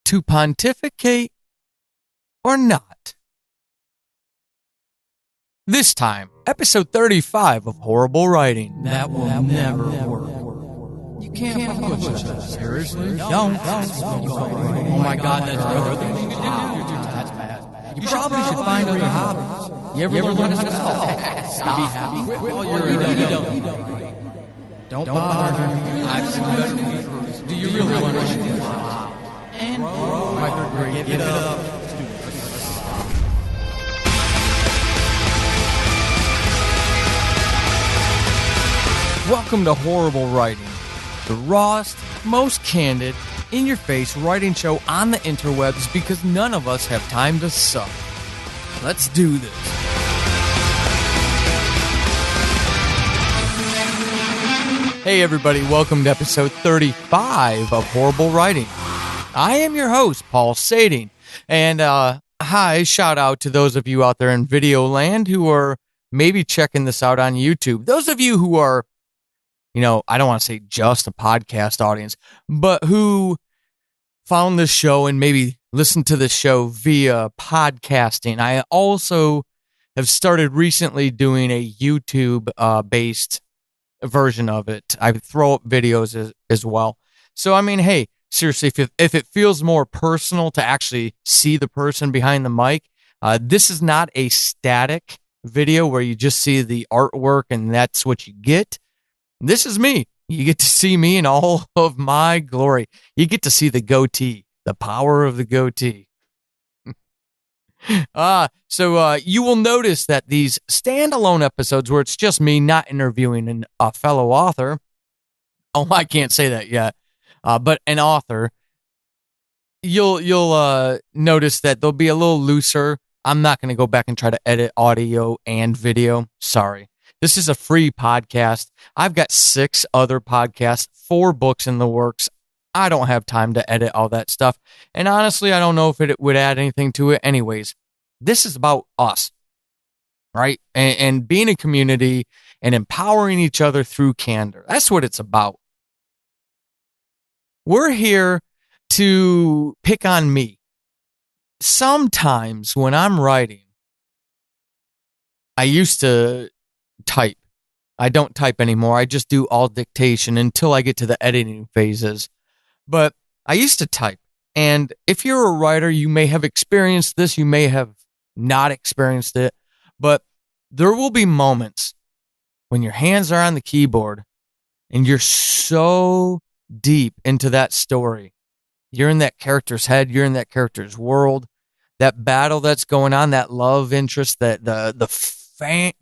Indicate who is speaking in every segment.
Speaker 1: to pontificate or not? This time, episode 35 of Horrible Writing.
Speaker 2: That will never work. You can't push that. Seriously? Don't. Oh my God, that's other things you can do. That's bad. You probably should find other hobbies. You ever learn how to spell? Stop. Be happy. Quit while you're don't. Don't bother me. I've seen. Do you really want to do? And my grade. Give it up.
Speaker 1: Welcome to Horrible Writing, the rawest, most candid, in-your-face writing show on the interwebs because none of us have time to suck. Let's do this. Hey everybody, welcome to episode 35 of Horrible Writing. I am your host, Paul Sading, and hi, shout out to those of you out there in video land who are maybe checking this out on YouTube. Those of you who are, I don't want to say just a podcast audience, but who found this show and maybe listened to the show via podcasting. I also have started recently doing a YouTube-based version of it. I throw up videos as well. So, hey, seriously, if it feels more personal to actually see the person behind the mic, this is not a static video where you just see the artwork and that's what you get. This is me. You get to see me in all of my glory. You get to see the goatee, the power of the goatee. So you will notice that these standalone episodes where it's just me not interviewing a fellow author. Oh, I can't say that yet. But an author, you'll notice that they'll be a little looser. I'm not going to go back and try to edit audio and video. Sorry. This is a free podcast. I've got 6 other podcasts, 4 books in the works. I don't have time to edit all that stuff. And honestly, I don't know if it would add anything to it anyways. This is about us, right? And being a community and empowering each other through candor. That's what it's about. We're here to pick on me. Sometimes when I'm writing, I used to type. I don't type anymore. I just do all dictation until I get to the editing phases. But I used to type. And if you're a writer, you may have experienced this. You may have not experienced it. But there will be moments when your hands are on the keyboard and you're so deep into that story. You're in that character's head. You're in that character's world. That battle that's going on, that love interest, that the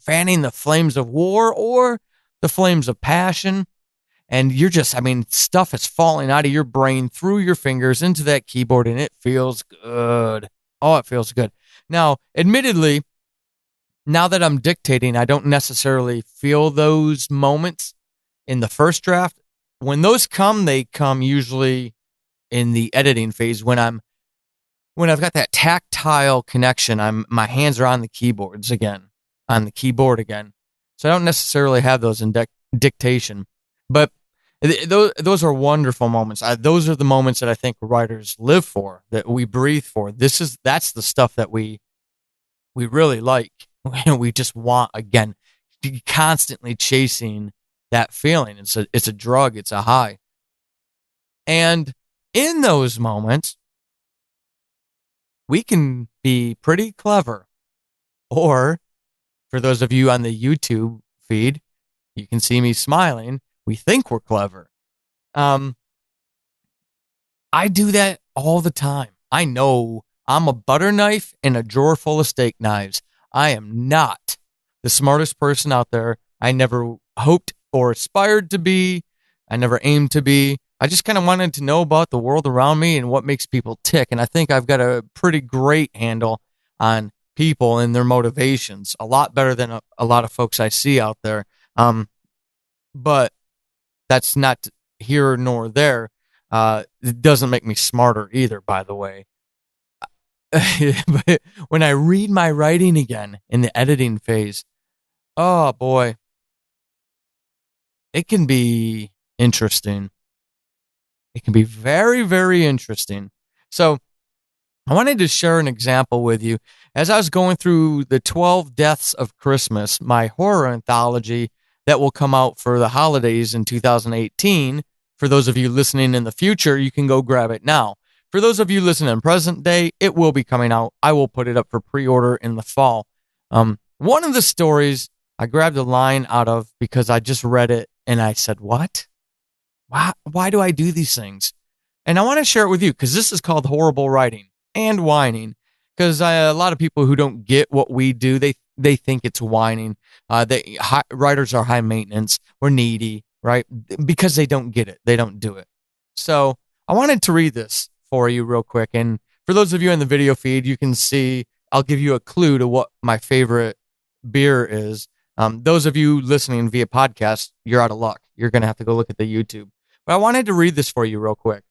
Speaker 1: fanning the flames of war or the flames of passion. And you're just, stuff is falling out of your brain through your fingers into that keyboard, and it feels good. Oh, it feels good. Now, admittedly, now that I'm dictating, I don't necessarily feel those moments in the first draft. When those come, they come usually in the editing phase when I've got that tactile connection. My hands are on the keyboard again. So I don't necessarily have those in dictation, but those are wonderful moments. Those are the moments that I think writers live for, that we breathe for. That's the stuff that we really like. We just want, again, constantly chasing that feeling. It's a drug. It's a high. And in those moments, we can be pretty clever. Or, for those of you on the YouTube feed, you can see me smiling. We think we're clever. I do that all the time. I know I'm a butter knife in a drawer full of steak knives. I am not the smartest person out there. I never hoped or aspired to be. I never aimed to be. I just kind of wanted to know about the world around me and what makes people tick. And I think I've got a pretty great handle on people and their motivations, a lot better than a lot of folks I see out there. But that's not here nor there. It doesn't make me smarter either, by the way. But when I read my writing again in the editing phase, oh boy, it can be interesting. It can be very, very interesting. So I wanted to share an example with you. As I was going through the 12 Deaths of Christmas, my horror anthology that will come out for the holidays in 2018. For those of you listening in the future, you can go grab it now. For those of you listening in present day, it will be coming out. I will put it up for pre-order in the fall. One of the stories I grabbed a line out of because I just read it and I said, what? Why do I do these things? And I want to share it with you because this is called horrible writing and whining. Because a lot of people who don't get what we do, they think it's whining. Writers are high maintenance. We're needy, right? Because they don't get it. They don't do it. So I wanted to read this for you real quick. And for those of you in the video feed, you can see, I'll give you a clue to what my favorite beer is. Those of you listening via podcast, you're out of luck. You're going to have to go look at the YouTube. But I wanted to read this for you real quick.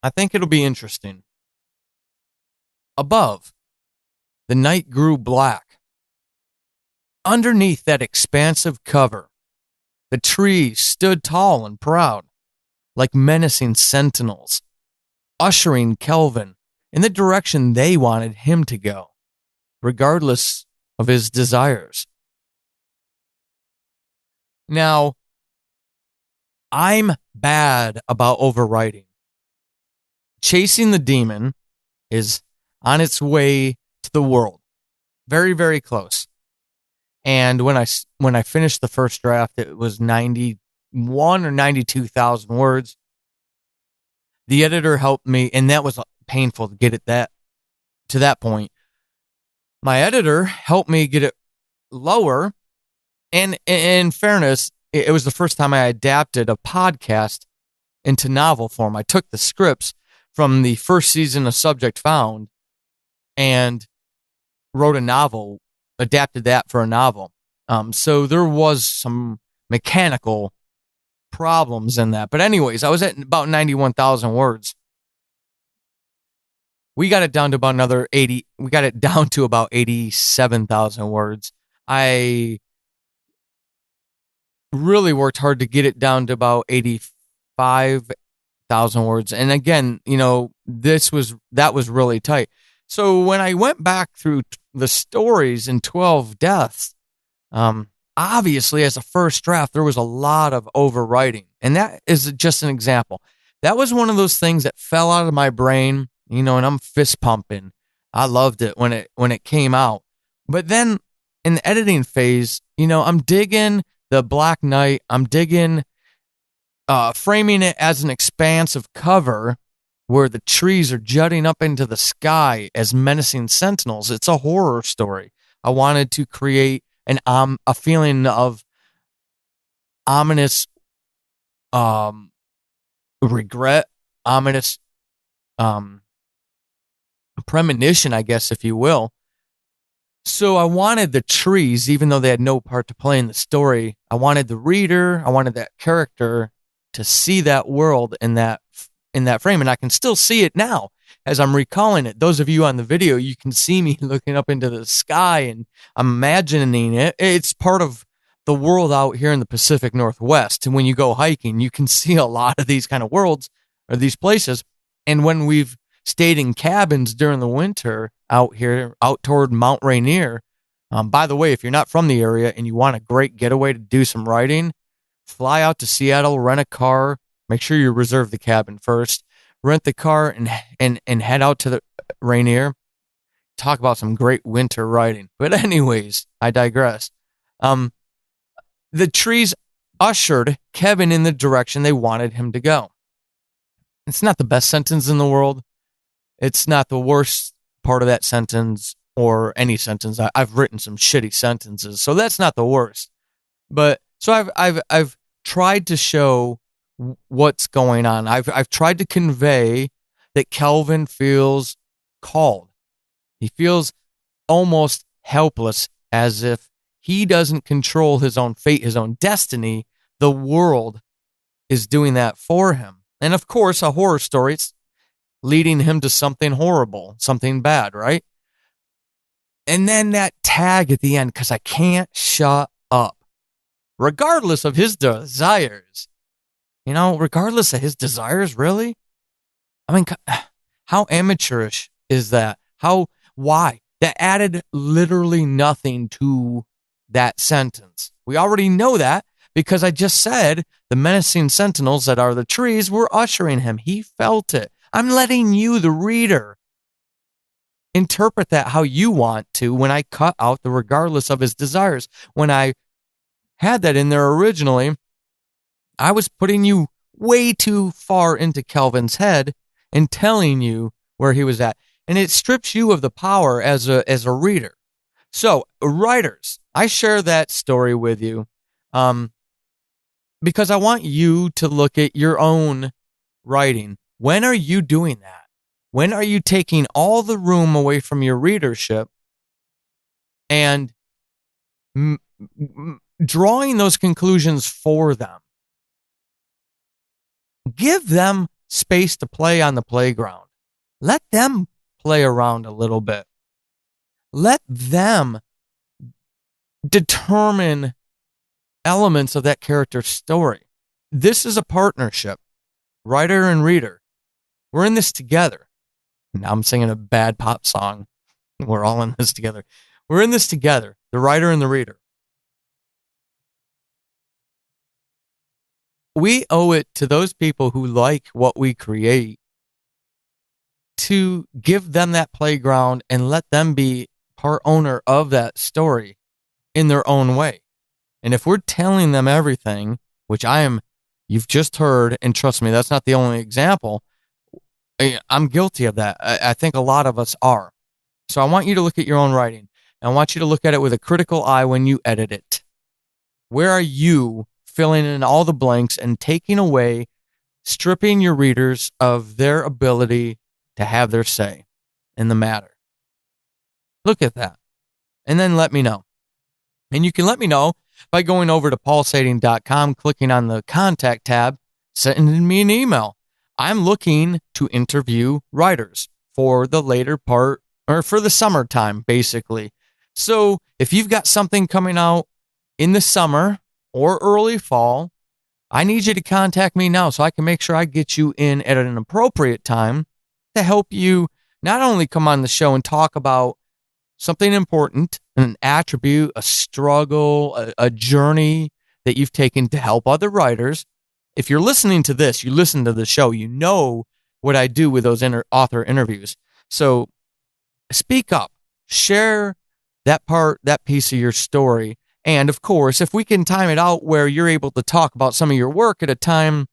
Speaker 1: I think it'll be interesting. Above, the night grew black. Underneath that expansive cover, the trees stood tall and proud, like menacing sentinels, ushering Kelvin in the direction they wanted him to go, regardless of his desires. Now, I'm bad about overwriting. Chasing the Demon is on its way to the world. Very, very close. And when I finished the first draft, it was 91 or 92,000 words. The editor helped me, and that was painful to get it to that point. My editor helped me get it lower. And in fairness, it was the first time I adapted a podcast into novel form. I took the scripts from the first season of Subject Found and wrote a novel, adapted that for a novel. So there was some mechanical problems in that. But anyways, I was at about 91,000 words. We got it down to about another 80. We got it down to about 87,000 words. I really worked hard to get it down to about 85,000 words. And again, that was really tight. So when I went back through the stories in 12 Deaths, obviously as a first draft, there was a lot of overwriting. And that is just an example. That was one of those things that fell out of my brain, and I'm fist pumping. I loved it when it came out. But then in the editing phase, I'm digging the Black Knight. I'm digging framing it as an expansive cover where the trees are jutting up into the sky as menacing sentinels. It's a horror story. I wanted to create a feeling of ominous regret, ominous premonition, I guess, if you will. So I wanted the trees, even though they had no part to play in the story, I wanted the reader, I wanted that character to see that world in that frame. And I can still see it now as I'm recalling it. Those of you on the video, you can see me looking up into the sky and I'm imagining it. It's part of the world out here in the Pacific Northwest. And when you go hiking, you can see a lot of these kind of worlds or these places. And when we've stayed in cabins during the winter out here, out toward Mount Rainier, by the way, if you're not from the area and you want a great getaway to do some writing, fly out to Seattle, rent a car, make sure you reserve the cabin first, rent the car and head out to the Rainier. Talk about some great winter writing. But anyways, I digress. The trees ushered Kevin in the direction they wanted him to go. It's not the best sentence in the world. It's not the worst part of that sentence or any sentence. I've written some shitty sentences, so that's not the worst. But so I've tried to show what's going on. I've tried to convey that Kelvin feels called. He feels almost helpless, as if he doesn't control his own fate, his own destiny. The world is doing that for him. And of course, a horror story, it's leading him to something horrible, something bad, right? And then that tag at the end, because I can't shut up. Regardless of his desires. Regardless of his desires, really? I mean, How amateurish is that? Why? That added literally nothing to that sentence. We already know that because I just said the menacing sentinels that are the trees were ushering him. He felt it. I'm letting you, the reader, interpret that how you want to when I cut out the regardless of his desires. When I had that in there originally, I was putting you way too far into Kelvin's head and telling you where he was at. And it strips you of the power as a reader. So, writers, I share that story with you because I want you to look at your own writing. When are you doing that? When are you taking all the room away from your readership and drawing those conclusions for them? Give them space to play on the playground. Let them play around a little bit. Let them determine elements of that character's story. This is a partnership, writer and reader. We're in this together. Now I'm singing a bad pop song. We're all in this together. We're in this together, the writer and the reader. We owe it to those people who like what we create to give them that playground and let them be part owner of that story in their own way. And if we're telling them everything, which you've just heard, and trust me, that's not the only example. I'm guilty of that. I think a lot of us are. So I want you to look at your own writing. And I want you to look at it with a critical eye when you edit it. Where are you filling in all the blanks and taking away, stripping your readers of their ability to have their say in the matter? Look at that. And then let me know. And you can let me know by going over to paulsading.com, clicking on the contact tab, sending me an email. I'm looking to interview writers for the later part, or for the summertime, basically. So if you've got something coming out in the summer or early fall, I need you to contact me now so I can make sure I get you in at an appropriate time to help you not only come on the show and talk about something important, an attribute, a struggle, a journey that you've taken to help other writers. If you're listening to this, you listen to the show, you know what I do with those author interviews. So speak up, share that piece of your story. And of course, if we can time it out where you're able to talk about some of your work at a time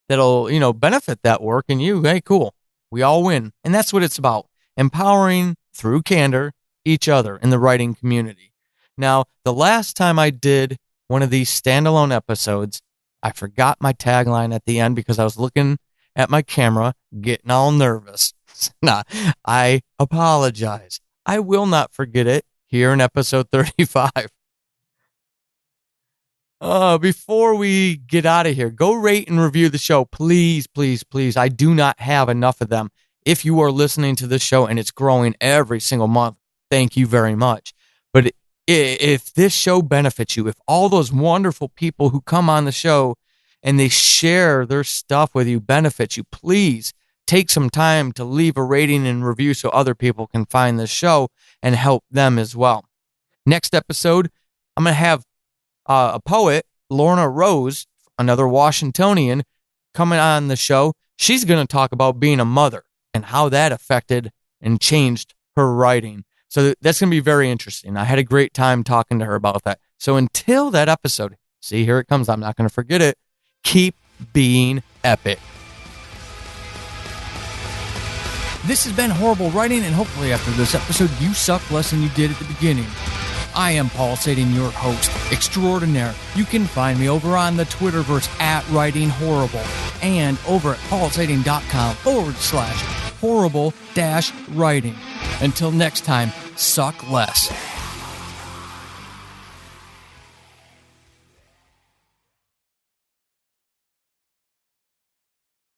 Speaker 1: that'll, benefit that work and you, hey, cool. We all win. And that's what it's about. Empowering through candor each other in the writing community. Now, the last time I did one of these standalone episodes, I forgot my tagline at the end because I was looking at my camera, getting all nervous. Nah, I apologize. I will not forget it here in episode 35. Before we get out of here, go rate and review the show. Please, please, please. I do not have enough of them. If you are listening to this show and it's growing every single month, thank you very much. But if this show benefits you, if all those wonderful people who come on the show and they share their stuff with you benefits you, please take some time to leave a rating and review so other people can find this show and help them as well. Next episode, I'm going to have a poet, Lorna Rose, another Washingtonian, coming on the show. She's going to talk about being a mother and how that affected and changed her writing. So that's going to be very interesting. I had a great time talking to her about that. So until that episode, see, here it comes. I'm not going to forget it. Keep being epic.
Speaker 2: This has been Horrible Writing, and hopefully after this episode, you suck less than you did at the beginning. I am Paul Sading, your host extraordinaire. You can find me over on the Twitterverse at Writing Horrible and over at paulsading.com/horrible-writing. Until next time, suck less.